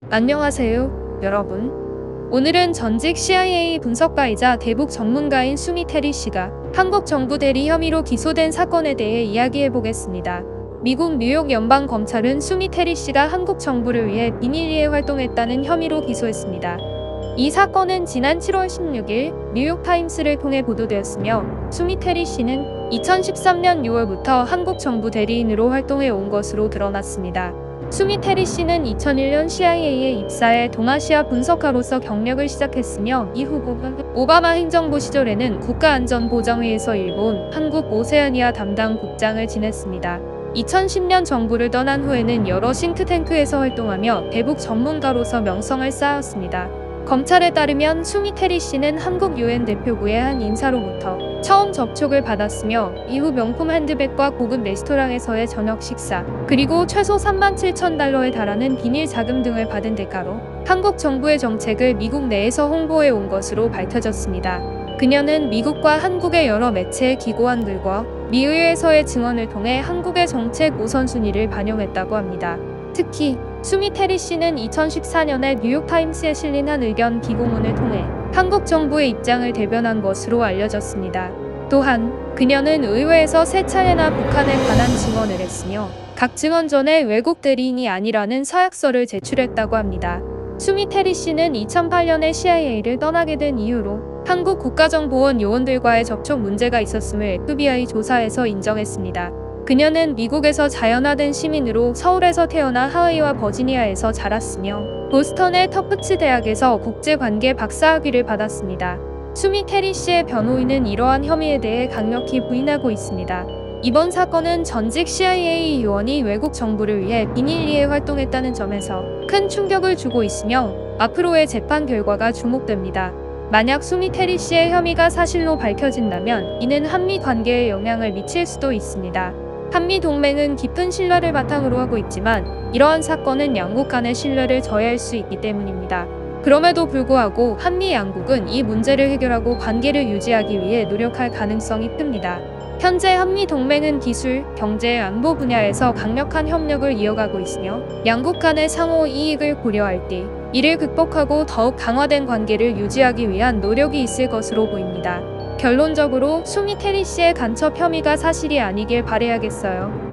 안녕하세요, 여러분. 오늘은 전직 CIA 분석가이자 대북 전문가인 수미 테리 씨가 한국 정부 대리 혐의로 기소된 사건에 대해 이야기해 보겠습니다. 미국 뉴욕 연방 검찰은 수미 테리 씨가 한국 정부를 위해 비밀리에 활동했다는 혐의로 기소했습니다. 이 사건은 지난 7월 16일 뉴욕타임스를 통해 보도되었으며 수미 테리 씨는 2013년 6월부터 한국 정부 대리인으로 활동해 온 것으로 드러났습니다. 수미 테리 씨는 2001년 CIA에 입사해 동아시아 분석가로서 경력을 시작했으며 이후 오바마 행정부 시절에는 국가안전보장회에서 일본, 한국 오세아니아 담당 국장을 지냈습니다. 2010년 정부를 떠난 후에는 여러 싱크탱크에서 활동하며 대북 전문가로서 명성을 쌓았습니다. 검찰에 따르면 수미 테리 씨는 한국 UN 대표부의 한 인사로부터 처음 접촉을 받았으며 이후 명품 핸드백과 고급 레스토랑에서의 저녁 식사, 그리고 최소 37,000달러에 달하는 비밀 자금 등을 받은 대가로 한국 정부의 정책을 미국 내에서 홍보해 온 것으로 밝혀졌습니다. 그녀는 미국과 한국의 여러 매체에 기고한 글과 미의회에서의 증언을 통해 한국의 정책 우선순위를 반영했다고 합니다. 특히 수미 테리 씨는 2014년에 뉴욕타임스에 실린 한 의견 기고문을 통해 한국 정부의 입장을 대변한 것으로 알려졌습니다. 또한 그녀는 의회에서 3차례나 북한에 관한 증언을 했으며 각 증언 전에 외국 대리인이 아니라는 서약서를 제출했다고 합니다. 수미 테리 씨는 2008년에 CIA를 떠나게 된 이후로 한국 국가정보원 요원들과의 접촉 문제가 있었음을 FBI 조사에서 인정했습니다. 그녀는 미국에서 자연화된 시민으로 서울에서 태어나 하와이와 버지니아에서 자랐으며 보스턴의 터프츠 대학에서 국제관계 박사학위를 받았습니다. 수미 테리 씨의 변호인은 이러한 혐의에 대해 강력히 부인하고 있습니다. 이번 사건은 전직 CIA 요원이 외국 정부를 위해 비밀리에 활동했다는 점에서 큰 충격을 주고 있으며 앞으로의 재판 결과가 주목됩니다. 만약 수미 테리 씨의 혐의가 사실로 밝혀진다면 이는 한미 관계에 영향을 미칠 수도 있습니다. 한미 동맹은 깊은 신뢰를 바탕으로 하고 있지만 이러한 사건은 양국 간의 신뢰를 저해할 수 있기 때문입니다. 그럼에도 불구하고 한미 양국은 이 문제를 해결하고 관계를 유지하기 위해 노력할 가능성이 큽니다. 현재 한미 동맹은 기술, 경제, 안보 분야에서 강력한 협력을 이어가고 있으며 양국 간의 상호 이익을 고려할 때 이를 극복하고 더욱 강화된 관계를 유지하기 위한 노력이 있을 것으로 보입니다. 결론적으로 수미 테리 씨의 간첩 혐의가 사실이 아니길 바라야겠어요.